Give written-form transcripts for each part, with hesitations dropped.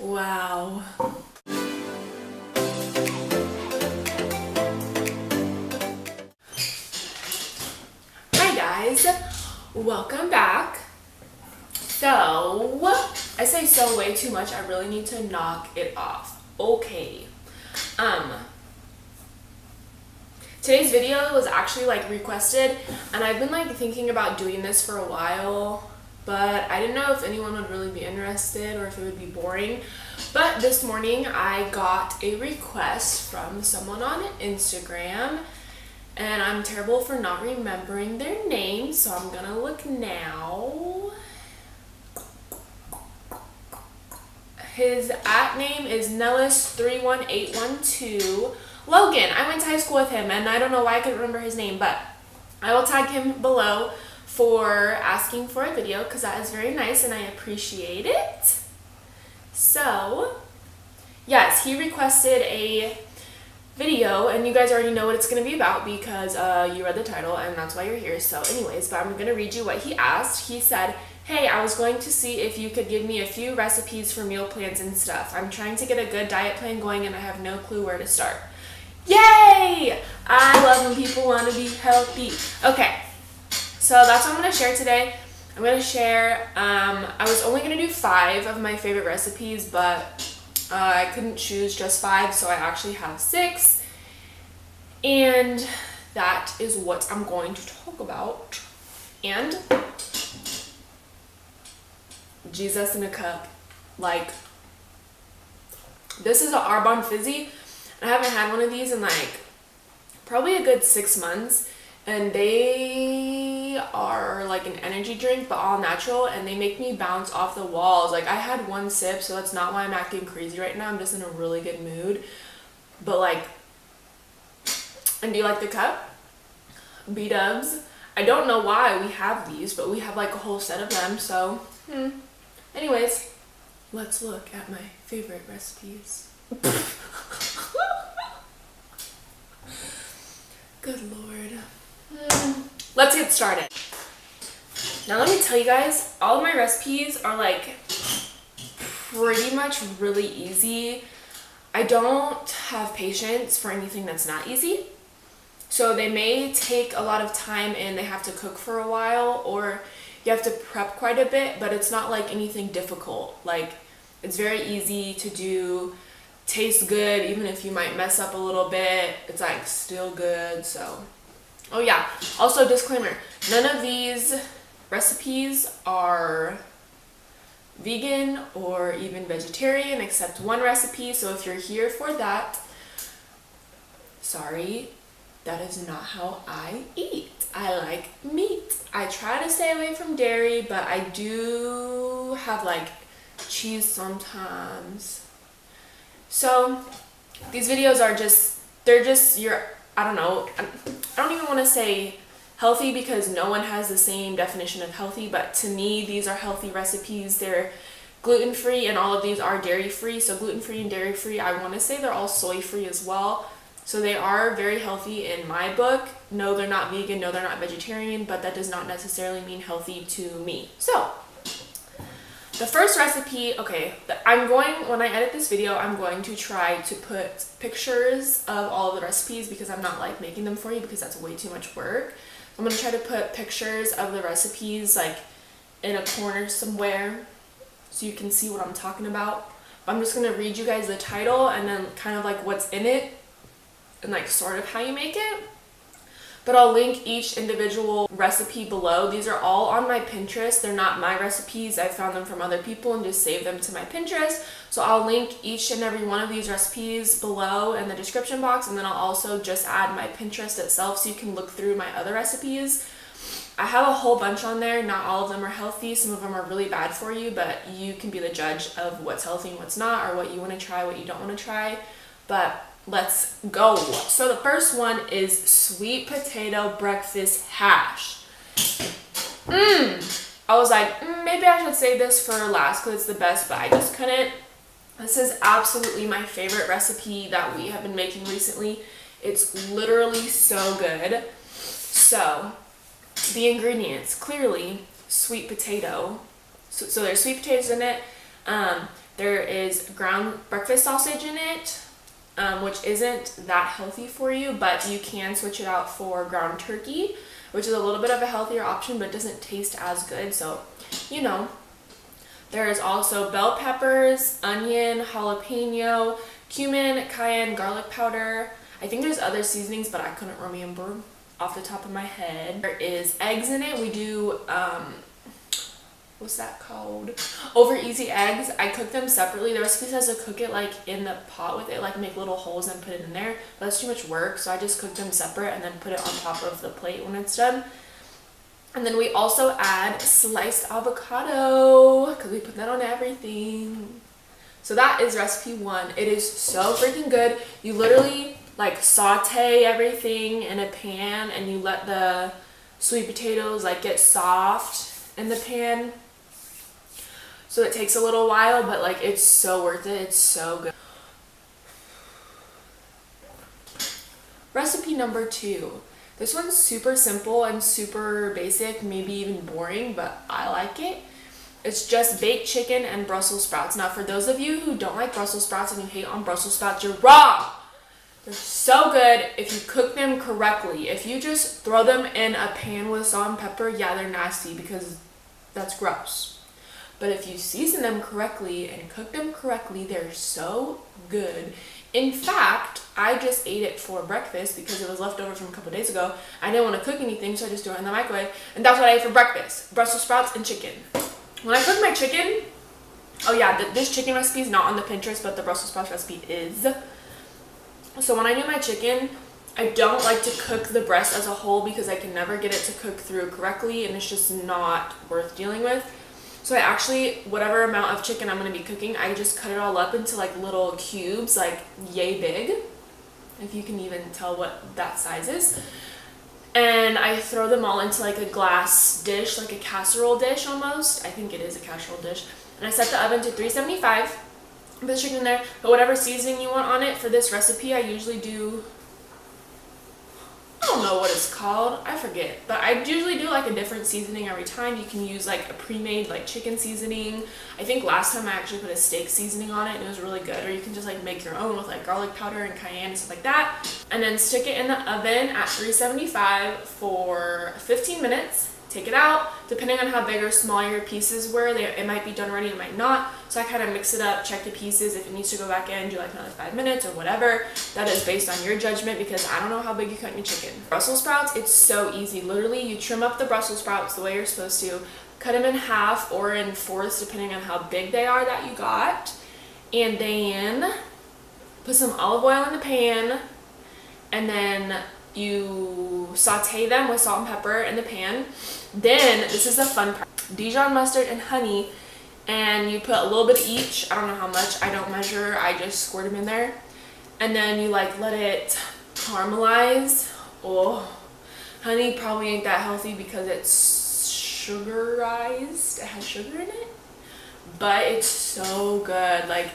Wow. Hi guys, welcome back. So, I say so way too much. I really need to knock it off. Okay. Today's video was actually requested, and I've been thinking about doing this for a while, but I didn't know if anyone would really be interested or if it would be boring. But this morning I got a request from someone on Instagram, and I'm terrible for not remembering their name, so I'm gonna look now. His @name is Nellis31812. Logan. I went to high school with him, and I don't know why I couldn't remember his name, but I will tag him below for asking for a video because that is very nice and I appreciate it. So, yes, he requested a video, and you guys already know what it's going to be about because you read the title and that's why you're here. So anyways, but I'm going to read you what he asked. He said, "Hey, I was going to see if you could give me a few recipes for meal plans and stuff. I'm trying to get a good diet plan going and I have no clue where to start." Yay! I love when people want to be healthy. Okay, so that's what I'm going to share today. I'm going to share, I was only going to do 5 of my favorite recipes, but I couldn't choose just 5, so I actually have 6. And that is what I'm going to talk about. And Jesus in a cup. This is an Arbonne Fizzy. I haven't had one of these in probably a good 6 months, and they are an energy drink but all natural, and they make me bounce off the walls. I had 1 sip, so that's not why I'm acting crazy right now. I'm just in a really good mood. But and do you like the cup? B-dubs. I don't know why we have these, but we have a whole set of them, so anyways, let's look at my favorite recipes. Good Lord. Let's get started. Now let me tell you guys, all of my recipes are pretty much really easy. I don't have patience for anything that's not easy. So they may take a lot of time and they have to cook for a while, or you have to prep quite a bit, but it's not anything difficult. It's very easy to do. Tastes good even if you might mess up a little bit. It's still good. So, oh yeah, also disclaimer, none of these recipes are vegan or even vegetarian except one recipe. So if you're here for that, sorry, that is not how I eat. I like meat. I try to stay away from dairy, but I do have cheese sometimes. So these videos are they're just your, I don't know, I don't even want to say healthy because no one has the same definition of healthy, but to me these are healthy recipes. They're gluten-free, and all of these are dairy-free. So gluten-free and dairy-free, I want to say they're all soy-free as well. So they are very healthy in my book. No, they're not vegan, no, they're not vegetarian, but that does not necessarily mean healthy to me. So the first recipe, okay, when I edit this video, I'm going to try to put pictures of all of the recipes because I'm not making them for you because that's way too much work. I'm going to try to put pictures of the recipes in a corner somewhere so you can see what I'm talking about. I'm just going to read you guys the title and then kind of what's in it and sort of how you make it. But I'll link each individual recipe below. These are all on my Pinterest. They're not my recipes. I found them from other people and just saved them to my Pinterest. So I'll link each and every one of these recipes below in the description box, and then I'll also just add my Pinterest itself so you can look through my other recipes. I have a whole bunch on there. Not all of them are healthy. Some of them are really bad for you, but you can be the judge of what's healthy and what's not, or what you want to try, what you don't want to try. But let's go. So the first one is sweet potato breakfast hash. I was maybe I should save this for last because it's the best, but I just couldn't. This is absolutely my favorite recipe that we have been making recently. It's literally so good. So the ingredients, clearly sweet potato. So there's sweet potatoes in it. There is ground breakfast sausage in it, which isn't that healthy for you, but you can switch it out for ground turkey, which is a little bit of a healthier option, but doesn't taste as good. So, you know. There is also bell peppers, onion, jalapeno, cumin, cayenne, garlic powder. I think there's other seasonings, but I couldn't remember off the top of my head. There is eggs in it. We do, what's that called? Over easy eggs. I cook them separately. The recipe says to cook it like in the pot with it, like make little holes and put it in there. But that's too much work, so I just cook them separate and then put it on top of the plate when it's done. And then we also add sliced avocado because we put that on everything. So that is recipe 1. It is so freaking good. You literally like saute everything in a pan and you let the sweet potatoes like get soft in the pan. So it takes a little while, but like it's so worth it. It's so good. Recipe number 2. This one's super simple and super basic, maybe even boring, but I like it. It's just baked chicken and Brussels sprouts. Now, for those of you who don't like Brussels sprouts and you hate on Brussels sprouts, you're wrong. They're so good if you cook them correctly. If you just throw them in a pan with salt and pepper, yeah, they're nasty because that's gross. But if you season them correctly and cook them correctly, they're so good. In fact, I just ate it for breakfast because it was left over from a couple days ago. I didn't want to cook anything, so I just threw it in the microwave. And that's what I ate for breakfast. Brussels sprouts and chicken. When I cook my chicken, oh yeah, this chicken recipe is not on the Pinterest, but the Brussels sprouts recipe is. So when I do my chicken, I don't like to cook the breast as a whole because I can never get it to cook through correctly and it's just not worth dealing with. So I actually, whatever amount of chicken I'm going to be cooking, I just cut it all up into like little cubes, like yay big, if you can even tell what that size is. And I throw them all into like a glass dish, like a casserole dish almost. I think it is a casserole dish. And I set the oven to 375. Put the chicken in there. But whatever seasoning you want on it for this recipe, I usually do, I don't know what it's called, I forget, but I usually do like a different seasoning every time. You can use like a pre-made like chicken seasoning. I think last time I actually put a steak seasoning on it and it was really good. Or you can just like make your own with like garlic powder and cayenne and stuff like that. And then stick it in the oven at 375 for 15 minutes. Take it out. Depending on how big or small your pieces were, it might be done already, it might not. So I kind of mix it up, check the pieces. If it needs to go back in, do like another 5 minutes or whatever. That is based on your judgment because I don't know how big you cut your chicken. Brussels sprouts, it's so easy. Literally, you trim up the Brussels sprouts the way you're supposed to. Cut them in half or in fourths depending on how big they are that you got. And then put some olive oil in the pan. And then you saute them with salt and pepper in the pan. Then, this is the fun part, Dijon mustard and honey, and you put a little bit of each. I don't know how much, I don't measure, I just squirt them in there. And then you like let it caramelize. Oh, honey probably ain't that healthy because it's sugarized, it has sugar in it, but it's so good. Like,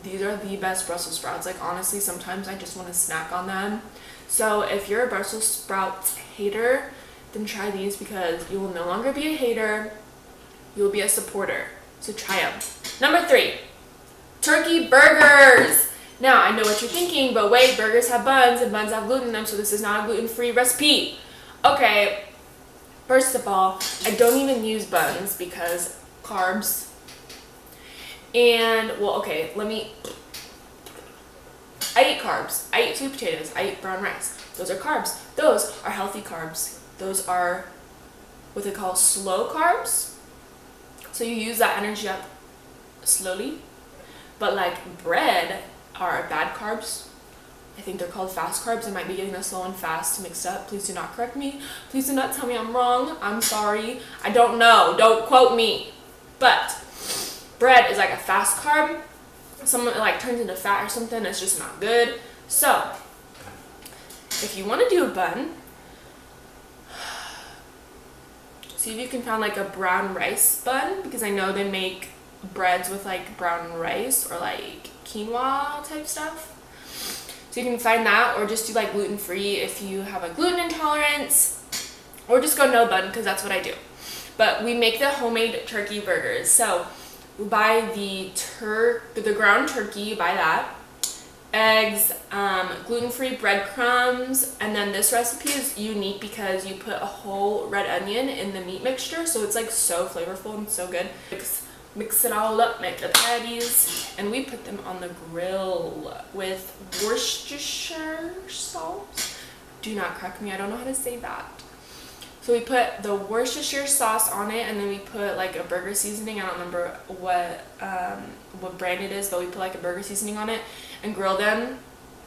these are the best Brussels sprouts. Like, honestly, sometimes I just want to snack on them. So if you're a Brussels sprouts hater, then try these because you will no longer be a hater, you will be a supporter. So try them. Number 3, turkey burgers. Now, I know what you're thinking, but wait, burgers have buns and buns have gluten in them, so this is not a gluten-free recipe. Okay, first of all, I don't even use buns because carbs. And, well, okay, I eat carbs. I eat sweet potatoes. I eat brown rice. Those are carbs. Those are healthy carbs. Those are what they call slow carbs. So you use that energy up slowly. But like bread are bad carbs. I think they're called fast carbs. I might be getting the slow and fast mixed up. Please do not correct me. Please do not tell me I'm wrong. I'm sorry. I don't know. Don't quote me. But bread is like a fast carb. Someone like turns into fat or something, it's just not good. So if you want to do a bun, see if you can find like a brown rice bun, because I know they make breads with like brown rice or like quinoa type stuff. So you can find that, or just do like gluten-free if you have a gluten intolerance, or just go no bun because that's what I do. But we make the homemade turkey burgers. So buy the ground turkey, you buy that, eggs, gluten-free breadcrumbs, and then this recipe is unique because you put a whole red onion in the meat mixture, so it's like so flavorful and so good. Mix it all up, make the patties, and we put them on the grill with Worcestershire sauce. Do not correct me, I don't know how to say that. So we put the Worcestershire sauce on it, and then we put like a burger seasoning. I don't remember what brand it is, but we put like a burger seasoning on it and grill them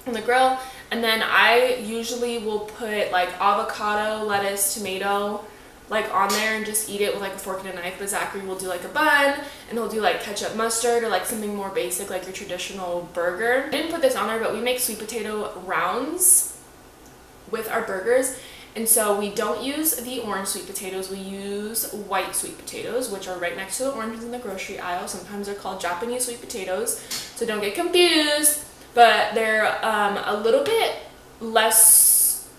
on the grill. And then I usually will put like avocado, lettuce, tomato like on there and just eat it with like a fork and a knife. But Zachary will do like a bun, and he'll do like ketchup, mustard, or like something more basic like your traditional burger. I didn't put this on there, but we make sweet potato rounds with our burgers. And so we don't use the orange sweet potatoes, we use white sweet potatoes, which are right next to the oranges in the grocery aisle. Sometimes they're called Japanese sweet potatoes, so don't get confused. But they're a little bit less,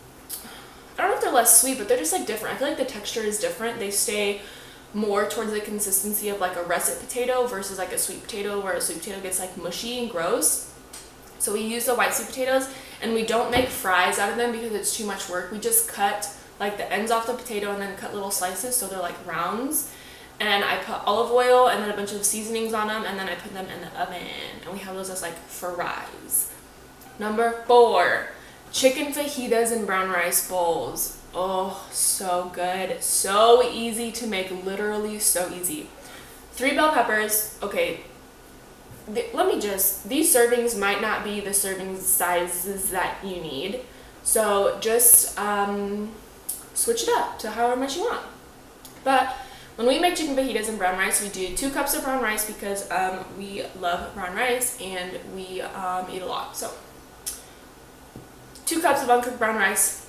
I don't know if they're less sweet, but they're just like different. I feel like the texture is different. They stay more towards the consistency of like a russet potato versus like a sweet potato, where a sweet potato gets like mushy and gross. So we use the white sweet potatoes, and we don't make fries out of them because it's too much work. We just cut like the ends off the potato and then cut little slices so they're like rounds. And I put olive oil and then a bunch of seasonings on them, and then I put them in the oven, and we have those as like fries. Number 4, chicken fajitas and brown rice bowls. Oh, so good. So easy to make, literally so easy. 3 bell peppers. Okay. These servings might not be the serving sizes that you need, so just switch it up to however much you want. But when we make chicken fajitas and brown rice, we do 2 cups of brown rice because we love brown rice and we eat a lot. So 2 cups of uncooked brown rice.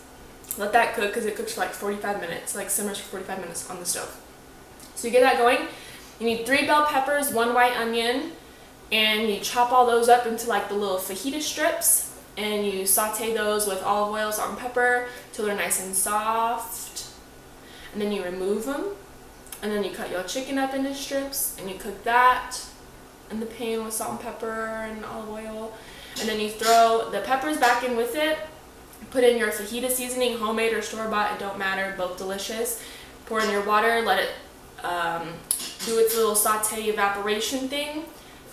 Let that cook because it cooks for like 45 minutes, like simmers for 45 minutes on the stove. So you get that going. You need 3 bell peppers, 1 white onion, and you chop all those up into like the little fajita strips, and you saute those with olive oil, salt, and pepper till they're nice and soft. And then you remove them, and then you cut your chicken up into strips, and you cook that in the pan with salt and pepper and olive oil. And then you throw the peppers back in with it, put in your fajita seasoning, homemade or store-bought, it don't matter, both delicious. Pour in your water, let it do its little saute evaporation thing,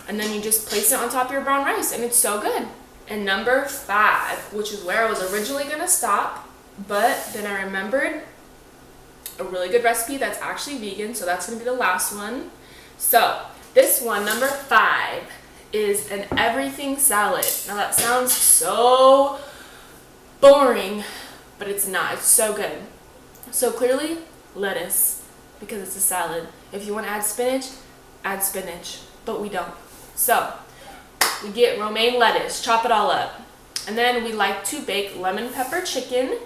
and then you just place it on top of your brown rice, and it's so good. And number 5, which is where I was originally gonna stop, but then I remembered a really good recipe that's actually vegan, so that's gonna be the last one. So this one, number 5, is an everything salad. Now that sounds so boring, but it's not. It's so good. So clearly lettuce, because it's a salad. If you want to add spinach, but we don't. So we get romaine lettuce, chop it all up, and then we like to bake lemon pepper chicken.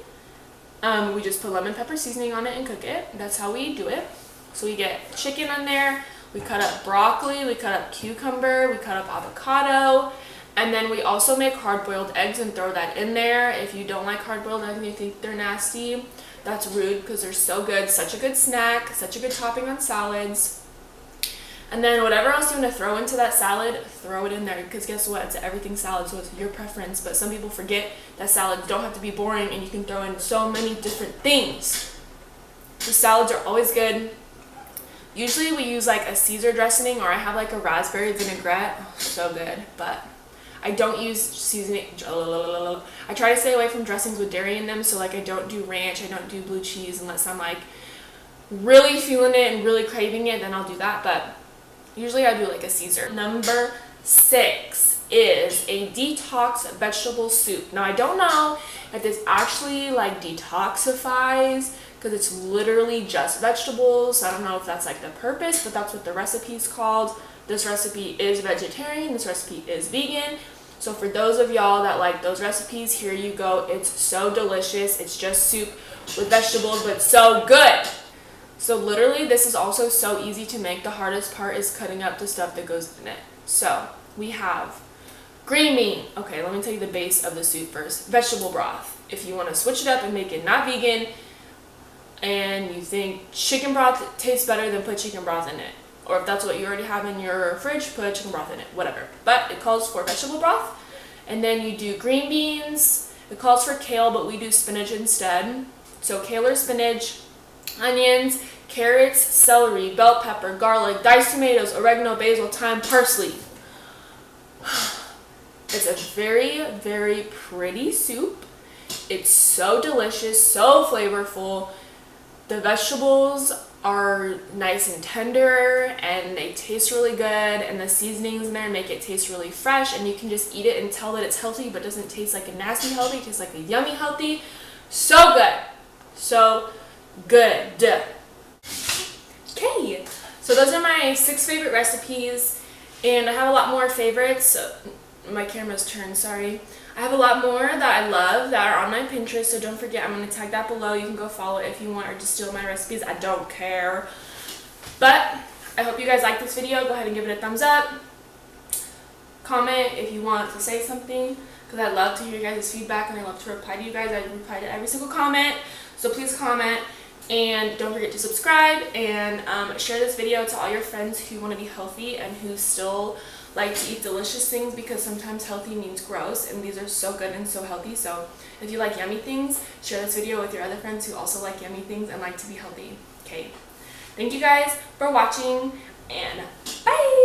We just put lemon pepper seasoning on it and cook it. That's how we do it. So we get chicken on there, we cut up broccoli, we cut up cucumber, we cut up avocado, and then we also make hard-boiled eggs and throw that in there. If you don't like hard-boiled eggs and you think they're nasty, that's rude because they're so good. Such a good snack, such a good topping on salads. And then whatever else you want to throw into that salad, throw it in there, because guess what? It's an everything salad, so it's your preference. But some people forget that salads don't have to be boring, and you can throw in so many different things. The salads are always good. Usually we use like a Caesar dressing, or I have like a raspberry vinaigrette. Oh, so good. But I don't use seasoning. I try to stay away from dressings with dairy in them, so like I don't do ranch, I don't do blue cheese unless I'm like really feeling it and really craving it, then I'll do that. But usually I do like a Caesar. Number 6 is a detox vegetable soup. Now I don't know if this actually like detoxifies, because it's literally just vegetables. So I don't know if that's like the purpose, but that's what the recipe is called. This recipe is vegetarian, this recipe is vegan. So for those of y'all that like those recipes, here you go. It's so delicious. It's just soup with vegetables, but so good. So literally this is also so easy to make. The hardest part is cutting up the stuff that goes in it. So we have green bean. Okay, let me tell you the base of the soup first. Vegetable broth. If you want to switch it up and make it not vegan, and you think chicken broth tastes better, then put chicken broth in it. or if that's what you already have in your fridge, put chicken broth in it, whatever. But it calls for vegetable broth. And then you do green beans. It calls for kale, but we do spinach instead. So kale or spinach, onions, carrots, celery, bell pepper, garlic, diced tomatoes, oregano, basil, thyme, parsley. It's a very, very pretty soup. It's so delicious, so flavorful. The vegetables are nice and tender and they taste really good, and the seasonings in there make it taste really fresh, and you can just eat it and tell that it's healthy but doesn't taste like a nasty healthy. It tastes like a yummy healthy. So good. So good. Okay, so those are my 6 favorite recipes, and I have a lot more favorites. My camera's turned, sorry. I have a lot more that I love that are on my Pinterest, so don't forget, I'm going to tag that below. You can go follow it if you want, or just steal my recipes. I don't care. But I hope you guys like this video. Go ahead and give it a thumbs up. Comment if you want to say something, because I love to hear your guys' feedback and I love to reply to you guys. I reply to every single comment, so please comment. And don't forget to subscribe and share this video to all your friends who want to be healthy and who still like to eat delicious things, because sometimes healthy means gross, and these are so good and so healthy. So if you like yummy things, share this video with your other friends who also like yummy things and like to be healthy. Okay, thank you guys for watching, and bye.